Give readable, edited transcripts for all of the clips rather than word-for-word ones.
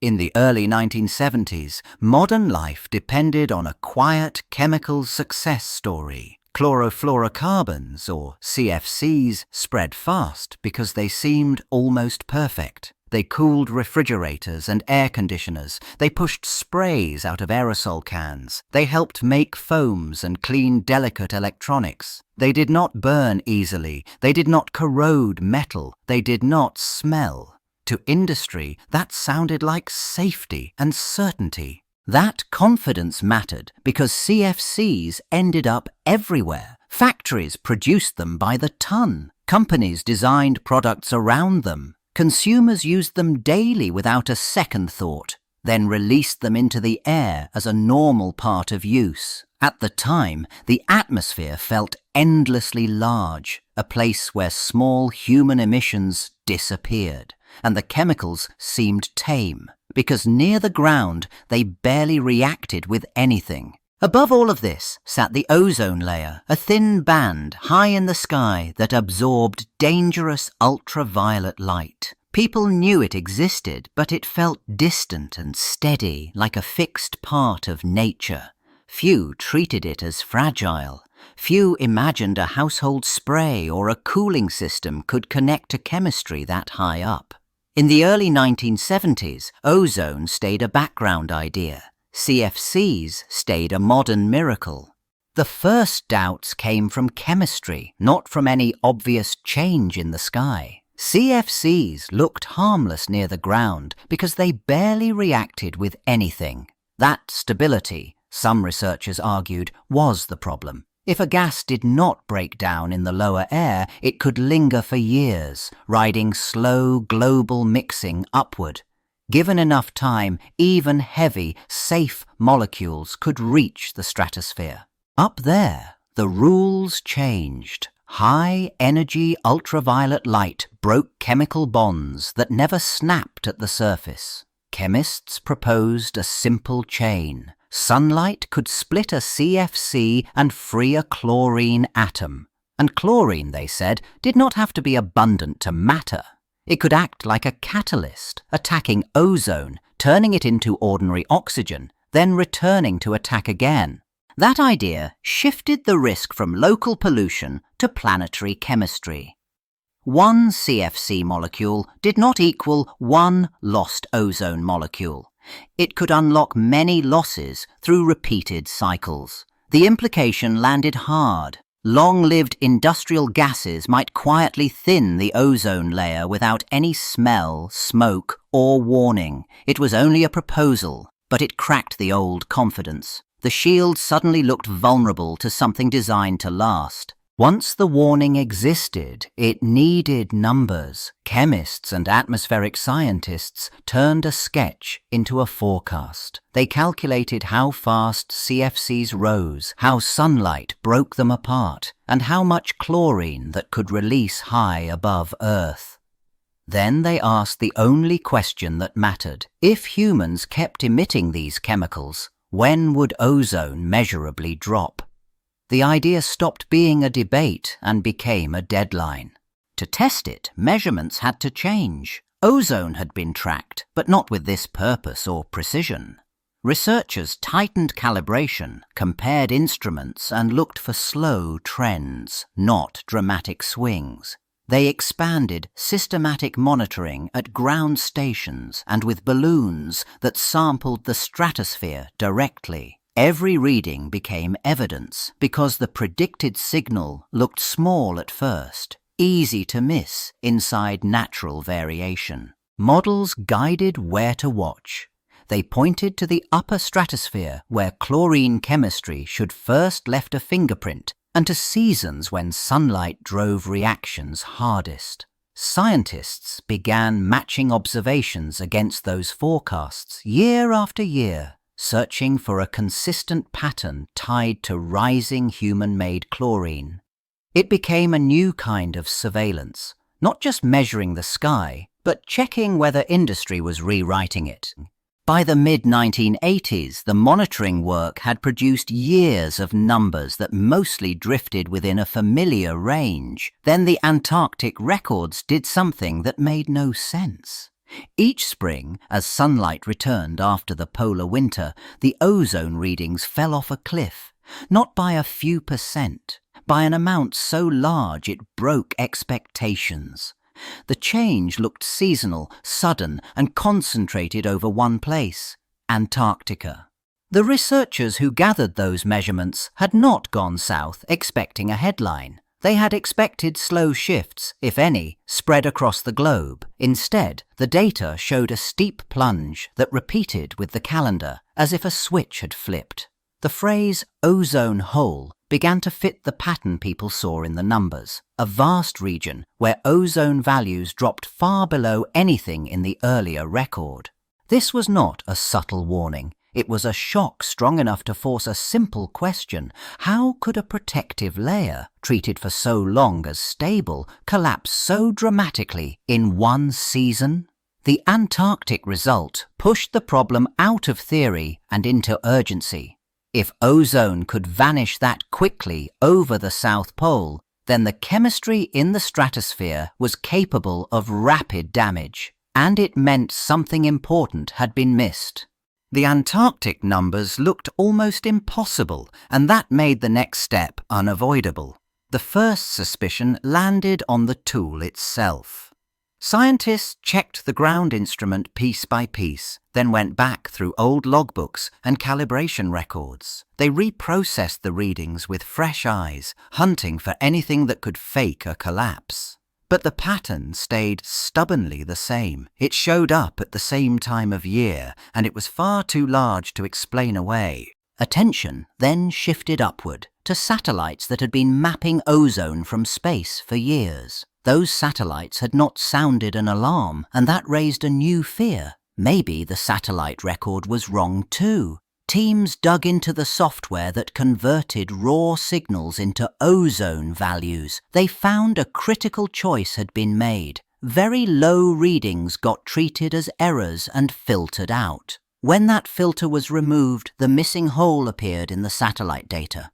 In the early 1970s, modern life depended on a quiet chemical success story. Chlorofluorocarbons, or CFCs, spread fast because they seemed almost perfect. They cooled refrigerators and air conditioners. They pushed sprays out of aerosol cans. They helped make foams and clean delicate electronics. They did not burn easily. They did not corrode metal. They did not smell. To industry, that sounded like safety and certainty. That confidence mattered because CFCs ended up everywhere. Factories produced them by the ton. Companies designed products around them. Consumers used them daily without a second thought, then released them into the air as a normal part of use. At the time, the atmosphere felt endlessly large, a place where small human emissions disappeared, and the chemicals seemed tame, because near the ground they barely reacted with anything. Above all of this sat the ozone layer, a thin band high in the sky that absorbed dangerous ultraviolet light. People knew it existed, but it felt distant and steady, like a fixed part of nature. Few treated it as fragile. Few imagined a household spray or a cooling system could connect to chemistry that high up. In the early 1970s, ozone stayed a background idea. CFCs stayed a modern miracle. The first doubts came from chemistry, not from any obvious change in the sky. CFCs looked harmless near the ground because they barely reacted with anything. That stability, some researchers argued, was the problem. If a gas did not break down in the lower air, it could linger for years, riding slow global mixing upward. Given enough time, even heavy, safe molecules could reach the stratosphere. Up there, the rules changed. High-energy ultraviolet light broke chemical bonds that never snapped at the surface. Chemists proposed a simple chain. Sunlight could split a CFC and free a chlorine atom. And chlorine, they said, did not have to be abundant to matter. It could act like a catalyst, attacking ozone, turning it into ordinary oxygen, then returning to attack again. That idea shifted the risk from local pollution to planetary chemistry. One CFC molecule did not equal one lost ozone molecule. It could unlock many losses through repeated cycles. The implication landed hard. Long-lived industrial gases might quietly thin the ozone layer without any smell, smoke, or warning. It was only a proposal, but it cracked the old confidence. The shield suddenly looked vulnerable to something designed to last. Once the warning existed, it needed numbers. Chemists and atmospheric scientists turned a sketch into a forecast. They calculated how fast CFCs rose, how sunlight broke them apart, and how much chlorine that could release high above Earth. Then they asked the only question that mattered. If humans kept emitting these chemicals, when would ozone measurably drop? The idea stopped being a debate and became a deadline. To test it, measurements had to change. Ozone had been tracked, but not with this purpose or precision. Researchers tightened calibration, compared instruments, and looked for slow trends, not dramatic swings. They expanded systematic monitoring at ground stations and with balloons that sampled the stratosphere directly. Every reading became evidence because the predicted signal looked small at first, easy to miss inside natural variation. Models guided where to watch. They pointed to the upper stratosphere where chlorine chemistry should first left a fingerprint and to seasons when sunlight drove reactions hardest. Scientists began matching observations against those forecasts year after year, searching for a consistent pattern tied to rising human-made chlorine. It became a new kind of surveillance, not just measuring the sky, but checking whether industry was rewriting it. By the mid-1980s, the monitoring work had produced years of numbers that mostly drifted within a familiar range. Then the Antarctic records did something that made no sense. Each spring, as sunlight returned after the polar winter, the ozone readings fell off a cliff, not by a few percent, by an amount so large it broke expectations. The change looked seasonal, sudden, and concentrated over one place, Antarctica. The researchers who gathered those measurements had not gone south expecting a headline. They had expected slow shifts, if any, spread across the globe. Instead, the data showed a steep plunge that repeated with the calendar, as if a switch had flipped. The phrase ozone hole began to fit the pattern people saw in the numbers, a vast region where ozone values dropped far below anything in the earlier record. This was not a subtle warning. It was a shock strong enough to force a simple question: how could a protective layer, treated for so long as stable, collapse so dramatically in one season? The Antarctic result pushed the problem out of theory and into urgency. If ozone could vanish that quickly over the South Pole, then the chemistry in the stratosphere was capable of rapid damage, and it meant something important had been missed. The Antarctic numbers looked almost impossible, and that made the next step unavoidable. The first suspicion landed on the tool itself. Scientists checked the ground instrument piece by piece, then went back through old logbooks and calibration records. They reprocessed the readings with fresh eyes, hunting for anything that could fake a collapse. But the pattern stayed stubbornly the same. It showed up at the same time of year, and it was far too large to explain away. Attention then shifted upward to satellites that had been mapping ozone from space for years. Those satellites had not sounded an alarm, and that raised a new fear. Maybe the satellite record was wrong too. Teams dug into the software that converted raw signals into ozone values. They found a critical choice had been made. Very low readings got treated as errors and filtered out. When that filter was removed, the missing hole appeared in the satellite data.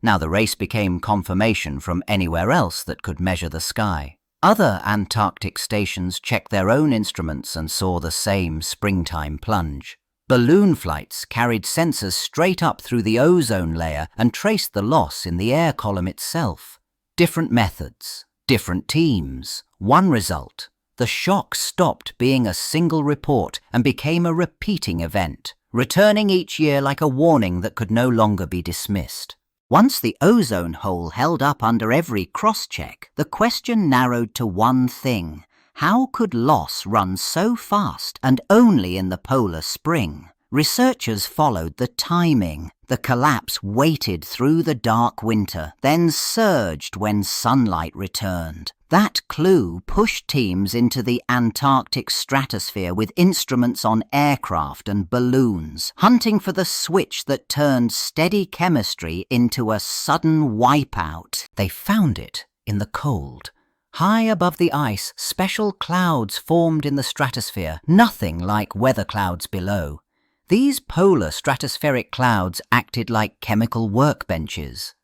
Now the race became confirmation from anywhere else that could measure the sky. Other Antarctic stations checked their own instruments and saw the same springtime plunge. Balloon flights carried sensors straight up through the ozone layer and traced the loss in the air column itself. Different methods, different teams. One result: the shock stopped being a single report and became a repeating event, returning each year like a warning that could no longer be dismissed. Once the ozone hole held up under every cross-check, the question narrowed to one thing: how could loss run so fast and only in the polar spring? Researchers followed the timing. The collapse waited through the dark winter, then surged when sunlight returned. That clue pushed teams into the Antarctic stratosphere with instruments on aircraft and balloons, hunting for the switch that turned steady chemistry into a sudden wipeout. They found it in the cold. High above the ice, special clouds formed in the stratosphere, nothing like weather clouds below. These polar stratospheric clouds acted like chemical workbenches.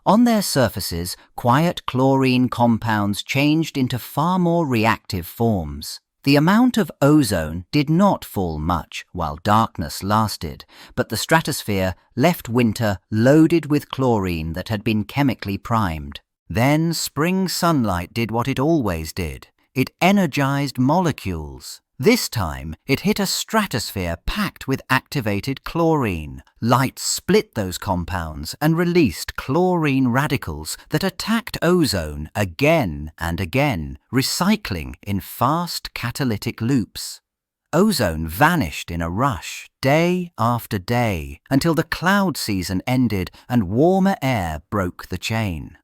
On their surfaces, quiet chlorine compounds changed into far more reactive forms. The amount of ozone did not fall much while darkness lasted, but the stratosphere left winter loaded with chlorine that had been chemically primed. Then spring sunlight did what it always did. It energized molecules. This time, it hit a stratosphere packed with activated chlorine. Light split those compounds and released chlorine radicals that attacked ozone again and again, recycling in fast catalytic loops. Ozone vanished in a rush, day after day, until the cloud season ended and warmer air broke the chain.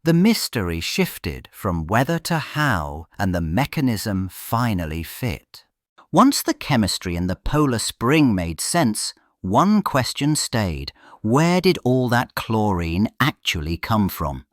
The mystery shifted from whether to how, and the mechanism finally fit. Once the chemistry in the polar spring made sense, one question stayed: where did all that chlorine actually come from?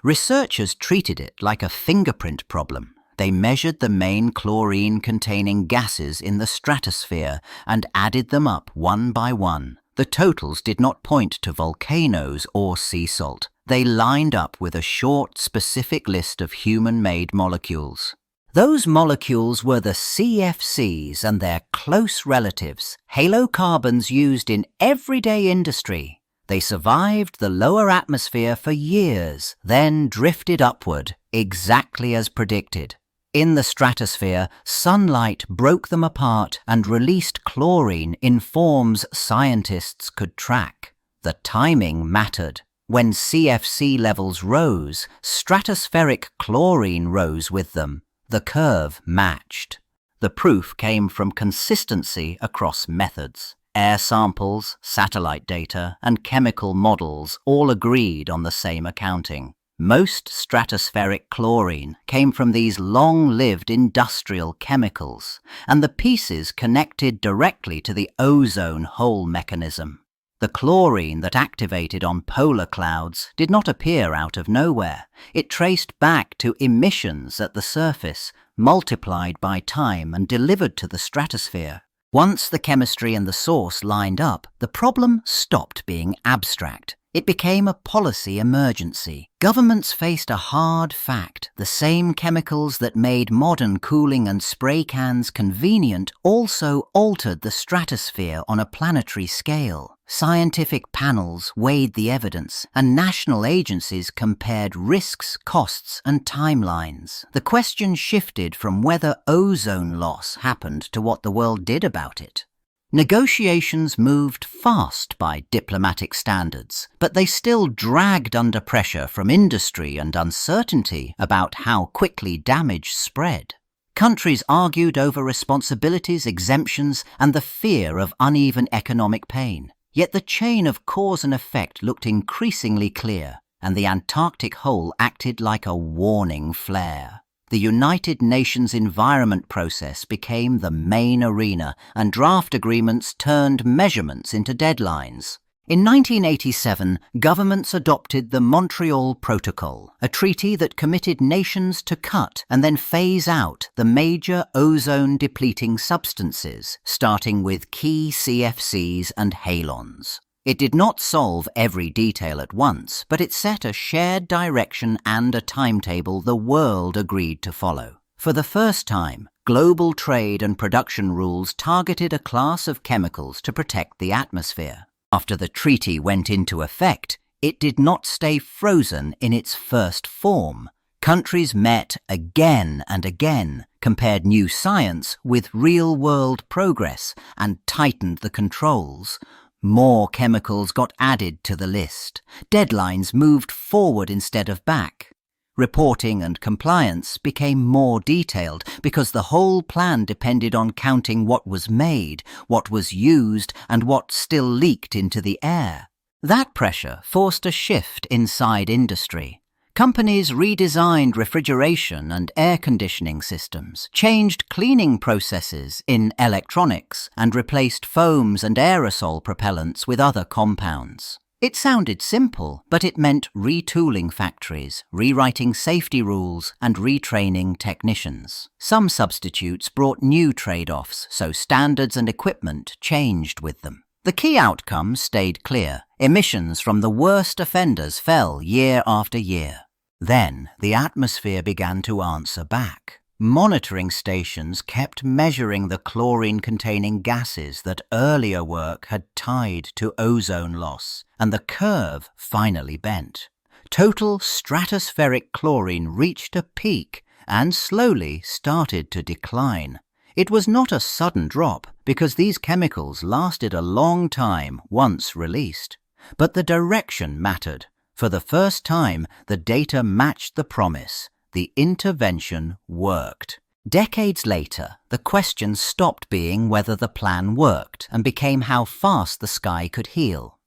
Researchers treated it like a fingerprint problem. They measured the main chlorine-containing gases in the stratosphere and added them up one by one. The totals did not point to volcanoes or sea salt. They lined up with a short, specific list of human-made molecules. Those molecules were the CFCs and their close relatives, halocarbons used in everyday industry. They survived the lower atmosphere for years, then drifted upward, exactly as predicted. In the stratosphere, sunlight broke them apart and released chlorine in forms scientists could track. The timing mattered. When CFC levels rose, stratospheric chlorine rose with them. The curve matched. The proof came from consistency across methods. Air samples, satellite data, and chemical models all agreed on the same accounting. Most stratospheric chlorine came from these long-lived industrial chemicals, and the pieces connected directly to the ozone hole mechanism. The chlorine that activated on polar clouds did not appear out of nowhere. It traced back to emissions at the surface, multiplied by time and delivered to the stratosphere. Once the chemistry and the source lined up, the problem stopped being abstract. It became a policy emergency. Governments faced a hard fact. The same chemicals that made modern cooling and spray cans convenient also altered the stratosphere on a planetary scale. Scientific panels weighed the evidence, and national agencies compared risks, costs, and timelines. The question shifted from whether ozone loss happened to what the world did about it. Negotiations moved fast by diplomatic standards, but they still dragged under pressure from industry and uncertainty about how quickly damage spread. Countries argued over responsibilities, exemptions, and the fear of uneven economic pain. Yet the chain of cause and effect looked increasingly clear, and the Antarctic hole acted like a warning flare. The United Nations environment process became the main arena, and draft agreements turned measurements into deadlines. In 1987, governments adopted the Montreal Protocol, a treaty that committed nations to cut and then phase out the major ozone-depleting substances, starting with key CFCs and halons. It did not solve every detail at once, but it set a shared direction and a timetable the world agreed to follow. For the first time, global trade and production rules targeted a class of chemicals to protect the atmosphere. After the treaty went into effect, it did not stay frozen in its first form. Countries met again and again, compared new science with real-world progress, and tightened the controls. More chemicals got added to the list. Deadlines moved forward instead of back. Reporting and compliance became more detailed because the whole plan depended on counting what was made, what was used, and what still leaked into the air. That pressure forced a shift inside industry. Companies redesigned refrigeration and air conditioning systems, changed cleaning processes in electronics, and replaced foams and aerosol propellants with other compounds. It sounded simple, but it meant retooling factories, rewriting safety rules, and retraining technicians. Some substitutes brought new trade-offs, so standards and equipment changed with them. The key outcome stayed clear. Emissions from the worst offenders fell year after year. Then the atmosphere began to answer back. Monitoring stations kept measuring the chlorine-containing gases that earlier work had tied to ozone loss, and the curve finally bent. Total stratospheric chlorine reached a peak and slowly started to decline. It was not a sudden drop, because these chemicals lasted a long time once released. But the direction mattered. For the first time, the data matched the promise. The intervention worked. Decades later, the question stopped being whether the plan worked and became how fast the sky could heal.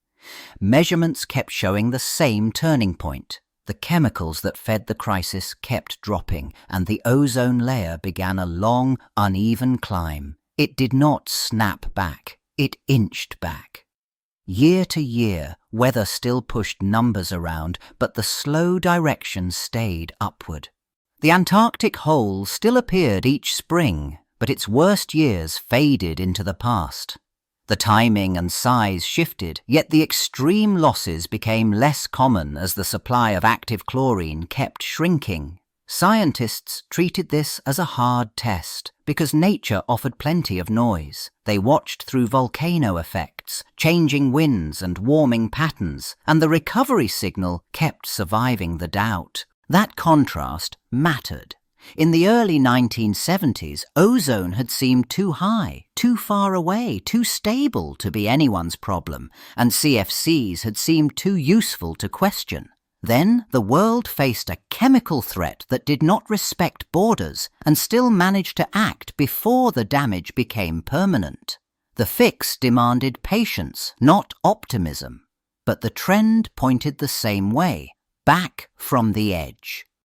Measurements kept showing the same turning point. The chemicals that fed the crisis kept dropping, and the ozone layer began a long, uneven climb. It did not snap back. It inched back. Year to year, weather still pushed numbers around, but the slow direction stayed upward. The Antarctic hole still appeared each spring, but its worst years faded into the past. The timing and size shifted, yet the extreme losses became less common as the supply of active chlorine kept shrinking. Scientists treated this as a hard test because nature offered plenty of noise. They watched through volcano effects, changing winds and warming patterns, and the recovery signal kept surviving the doubt. That contrast mattered. In the early 1970s, ozone had seemed too high, too far away, too stable to be anyone's problem, and CFCs had seemed too useful to question. Then the world faced a chemical threat that did not respect borders and still managed to act before the damage became permanent. The fix demanded patience, not optimism. But the trend pointed the same way, back from the edge.